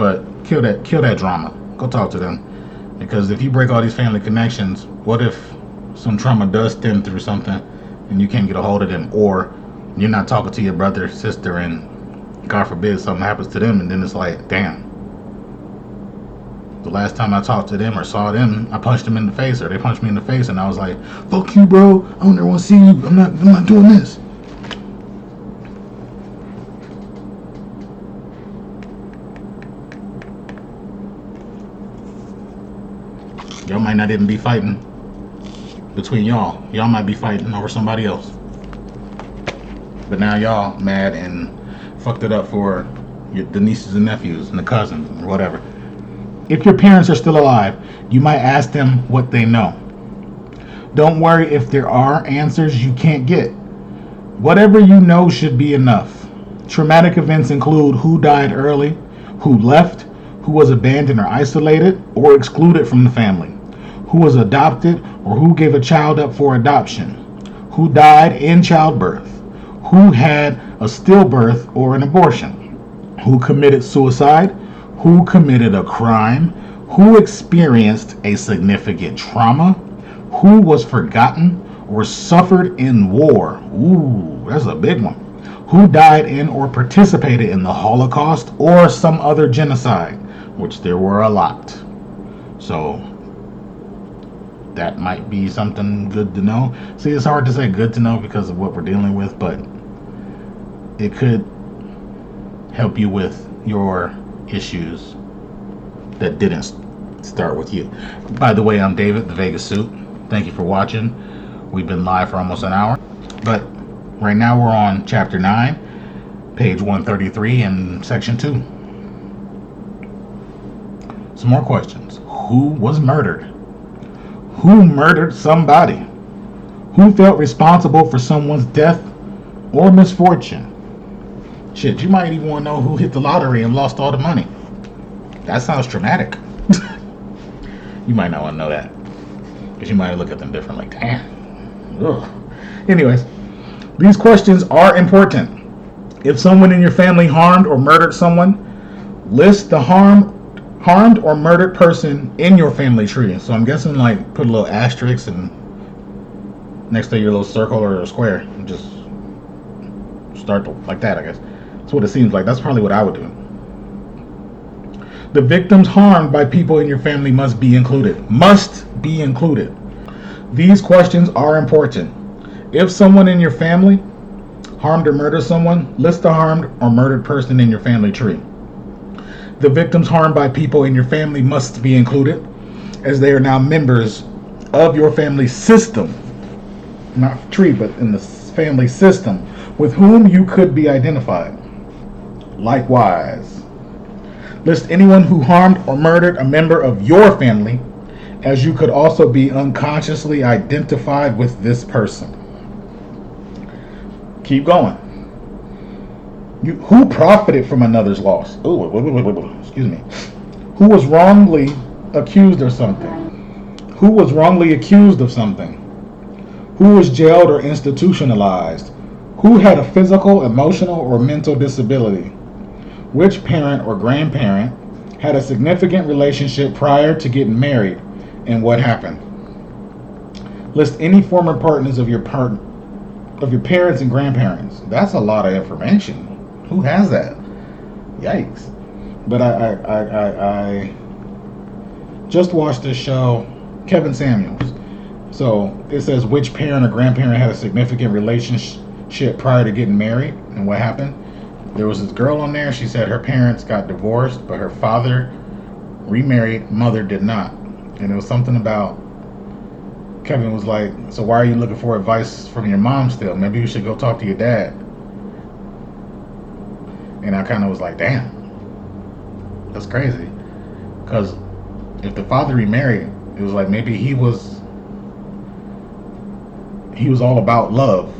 But kill that drama. Go talk to them. Because if you break all these family connections, what if some trauma does stem through something and you can't get a hold of them, or you're not talking to your brother, sister, and God forbid something happens to them, and then it's like, damn. The last time I talked to them or saw them, I punched them in the face, or they punched me in the face, and I was like, "Fuck you, bro! I don't ever want to see you. I'm not doing this." Y'all might not even be fighting between y'all. Y'all might be fighting over somebody else. But now y'all mad and fucked it up for the nieces and nephews and the cousins or whatever. If your parents are still alive, you might ask them what they know. Don't worry if there are answers you can't get. Whatever you know should be enough. Traumatic events include who died early, who left, who was abandoned or isolated or excluded from the family, who was adopted or who gave a child up for adoption, who died in childbirth, who had a stillbirth or an abortion, who committed suicide, who committed a crime, who experienced a significant trauma, who was forgotten or suffered in war. Ooh, that's a big one. Who died in or participated in the Holocaust or some other genocide, which there were a lot. So that might be something good to know. See, it's hard to say good to know because of what we're dealing with, but it could help you with your issues that didn't start with you. By the way, I'm David, the Vegas Suit. Thank you for watching. We've been live for almost an hour, but right now we're on chapter 9, page 133 in section 2. Some more questions. Who was murdered? Who murdered somebody? Who felt responsible for someone's death or misfortune? Shit, you might even want to know who hit the lottery and lost all the money. That sounds traumatic. You might not want to know that, because you might look at them differently. Damn. Ugh. Anyways, these questions are important. If someone in your family harmed or murdered someone, list the harmed or murdered person in your family tree. So I'm guessing, like, put a little asterisk and next to your little circle or a square, and just start like that, I guess. That's what it seems like. That's probably what I would do. The victims harmed by people in your family must be included. Must be included. These questions are important. If someone in your family harmed or murdered someone, list the harmed or murdered person in your family tree. The victims harmed by people in your family must be included, as they are now members of your family system. Not tree, but in the family system, with whom you could be identified. Likewise, list anyone who harmed or murdered a member of your family, as you could also be unconsciously identified with this person. Keep going. Who profited from another's loss? Excuse me. Who was wrongly accused of something? Who was wrongly accused of something? Who was jailed or institutionalized? Who had a physical, emotional, or mental disability? Which parent or grandparent had a significant relationship prior to getting married, and what happened? List any former partners of your parents and grandparents. That's a lot of information. Who has that? Yikes. But I just watched this show, Kevin Samuels. So it says which parent or grandparent had a significant relationship prior to getting married, and what happened? There was this girl on there. She said her parents got divorced, but her father remarried, mother did not. And it was something about, Kevin was like, so why are you looking for advice from your mom still? Maybe you should go talk to your dad. And I kind of was like, damn, that's crazy. Because if the father remarried, it was like maybe he was all about love.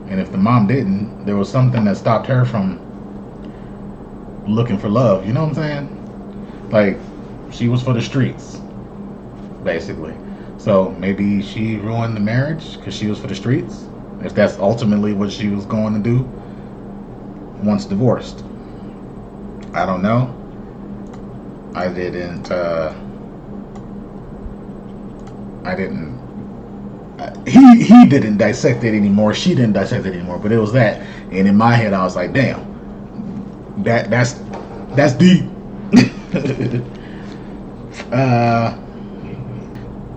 And if the mom didn't, there was something that stopped her from looking for love. You know what I'm saying? Like, she was for the streets, basically. So maybe she ruined the marriage because she was for the streets, if that's ultimately what she was going to do once divorced. I don't know. I didn't. He didn't dissect it anymore. She didn't dissect it anymore. But it was that, and in my head, I was like, damn, that's deep.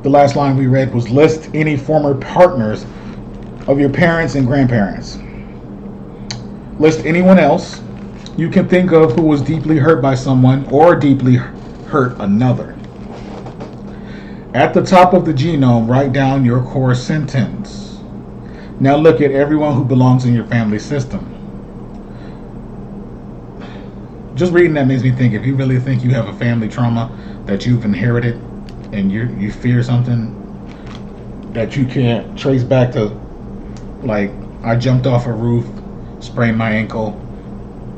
The last line we read was list any former partners of your parents and grandparents. List anyone else you can think of who was deeply hurt by someone or deeply hurt another. At the top of the genome, write down your core sentence. Now look at everyone who belongs in your family system. Just reading that makes me think, if you really think you have a family trauma that you've inherited and you fear something that you can't trace back to, like, I jumped off a roof, sprained my ankle,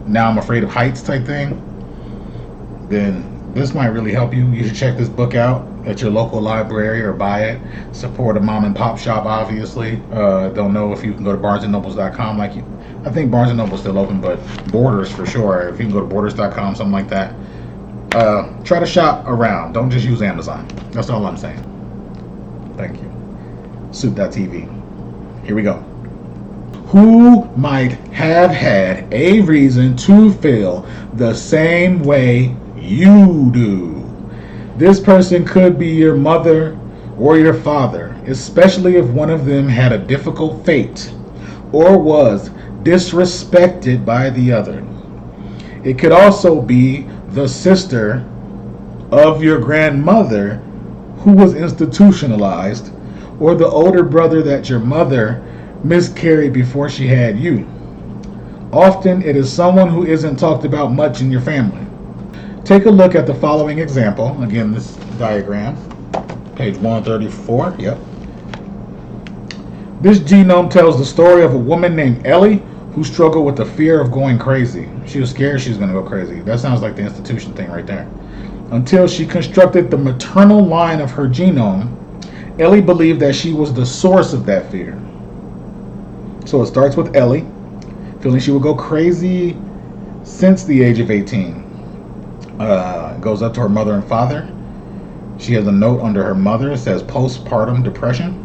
now I'm afraid of heights type thing, then this might really help you. You should check this book out at your local library or buy it. Support a mom and pop shop, obviously. Don't know if you can go to barnesandnobles.com. I think Barnes & Noble's still open, but Borders for sure. If you can go to borders.com, something like that. Try to shop around. Don't just use Amazon. That's all I'm saying. Thank you. Soup.tv. Here we go. Who might have had a reason to feel the same way you do? This person could be your mother or your father, especially if one of them had a difficult fate or was disrespected by the other. It could also be the sister of your grandmother who was institutionalized, or the older brother that your mother miscarried before she had you. Often it is someone who isn't talked about much in your family. Take a look at the following example. Again, this diagram, page 134. Yep. This genome tells the story of a woman named Ellie who struggled with the fear of going crazy. She was scared she was going to go crazy. That sounds like the institution thing right there. Until she constructed the maternal line of her genome, Ellie believed that she was the source of that fear. So it starts with Ellie, feeling she would go crazy since the age of 18. Goes up to her mother and father. She has a note under her mother. It says postpartum depression.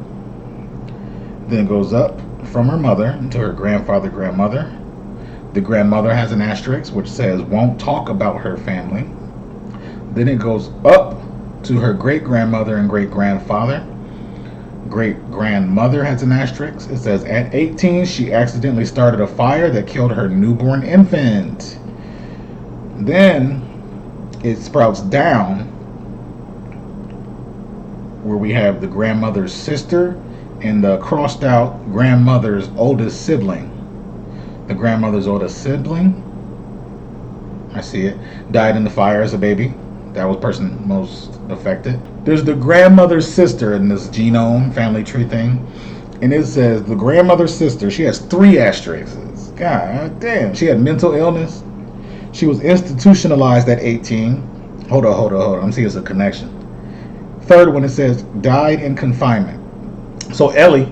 Then it goes up from her mother to her grandfather, grandmother. The grandmother has an asterisk which says won't talk about her family. Then it goes up to her great grandmother and great grandfather. Great grandmother has an asterisk. It says at 18 she accidentally started a fire that killed her newborn infant. Then it sprouts down where we have the grandmother's sister and the crossed out grandmother's oldest sibling. The grandmother's oldest sibling, I see it, died in the fire as a baby. That was the person most affected. There's the grandmother's sister in this genome family tree thing. And it says the grandmother's sister, she has 3 asterisks. God damn. She had mental illness. She was institutionalized at 18. Hold on. I'm seeing it's a connection. Third one, it says died in confinement. So Ellie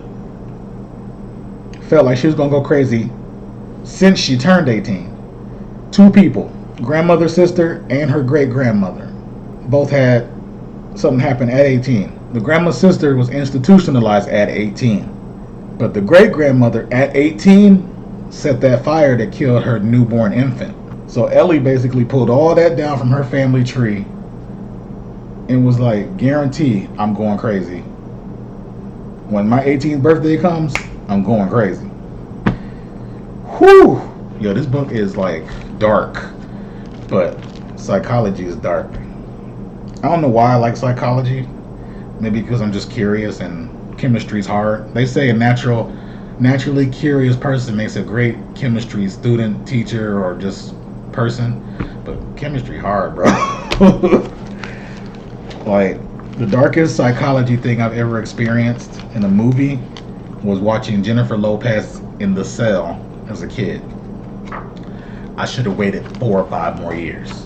felt like she was going to go crazy since she turned 18. 2 people, grandmother, sister, and her great-grandmother, both had something happen at 18. The grandma's sister was institutionalized at 18. But the great-grandmother at 18 set that fire that killed her newborn infant. So Ellie basically pulled all that down from her family tree and was like, guarantee I'm going crazy. When my 18th birthday comes, I'm going crazy. Whew! Yo, this book is like dark, but psychology is dark. I don't know why I like psychology. Maybe because I'm just curious and chemistry's hard. They say a naturally curious person makes a great chemistry student, teacher, or just person. But chemistry hard, bro. Like, the darkest psychology thing I've ever experienced in a movie was watching Jennifer Lopez in The Cell as a kid. I should have waited 4 or 5 more years.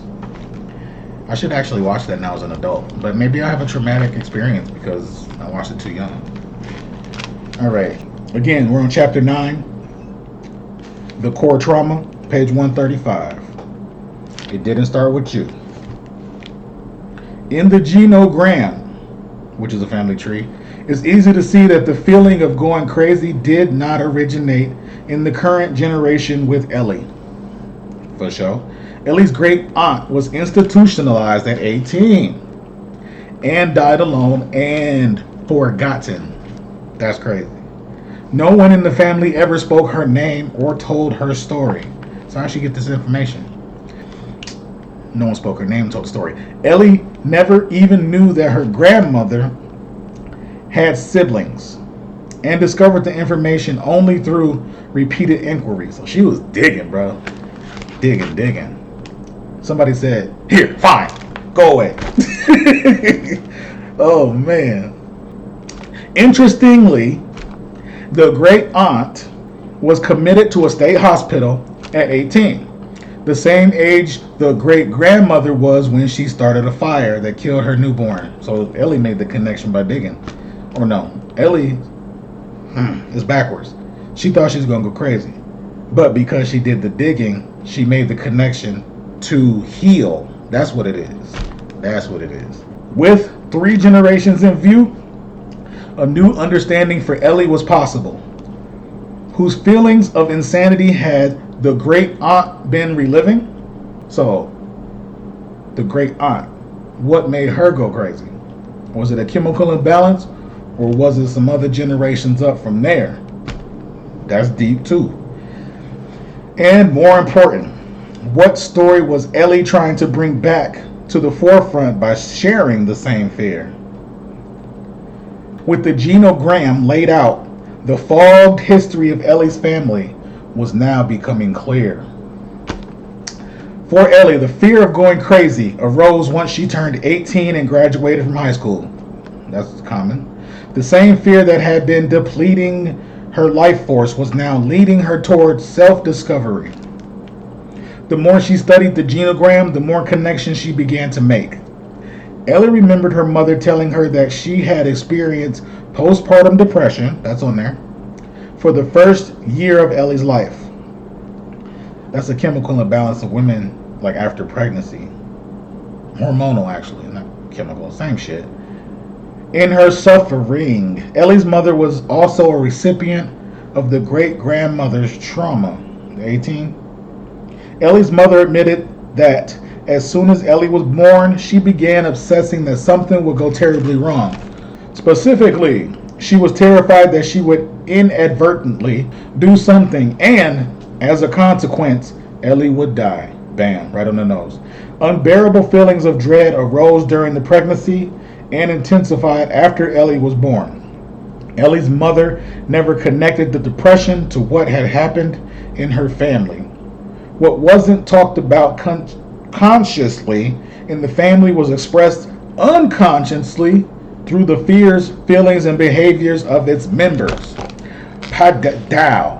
I should actually watch that now as an adult, but maybe I have a traumatic experience because I watched it too young. Alright, again, we're on chapter 9, the core trauma, page 135. It didn't start with you. In the genogram, which is a family tree, it's easy to see that the feeling of going crazy did not originate in the current generation with Ellie. For sure. Ellie's great aunt was institutionalized at 18 and died alone and forgotten. That's crazy. No one in the family ever spoke her name or told her story. So how'd she get this information? No one spoke her name and told the story. Ellie never even knew that her grandmother had siblings and discovered the information only through repeated inquiries. So she was digging, bro. Digging. Somebody said, "Here, fine, go away." Oh, man. Interestingly, the great aunt was committed to a state hospital at 18, the same age the great grandmother was when she started a fire that killed her newborn. So Ellie made the connection by digging. Or no, Ellie is backwards. She thought she was going to go crazy. But because she did the digging, she made the connection to heal. That's what it is. With 3 generations in view, a new understanding for Ellie was possible. Whose feelings of insanity had the great aunt been reliving? So, the great aunt, what made her go crazy? Was it a chemical imbalance, or was it some other generations up from there? That's deep too. And more important, what story was Ellie trying to bring back to the forefront by sharing the same fear? With the genogram laid out, the fogged history of Ellie's family was now becoming clear. For Ellie, the fear of going crazy arose once she turned 18 and graduated from high school. That's common. The same fear that had been depleting her life force was now leading her towards self-discovery. The more she studied the genogram, the more connections she began to make. Ellie remembered her mother telling her that she had experienced postpartum depression, that's on there, for the first year of Ellie's life. That's a chemical imbalance of women, like after pregnancy. Hormonal, actually, not chemical, same shit. In her suffering, Ellie's mother was also a recipient of the great-grandmother's trauma. 18. Ellie's mother admitted that as soon as Ellie was born, she began obsessing that something would go terribly wrong. Specifically, she was terrified that she would inadvertently do something and, as a consequence, Ellie would die. Bam, right on the nose. Unbearable feelings of dread arose during the pregnancy and intensified after Ellie was born. Ellie's mother never connected the depression to what had happened in her family. What wasn't talked about consciously in the family was expressed unconsciously through the fears, feelings, and behaviors of its members. Padaw.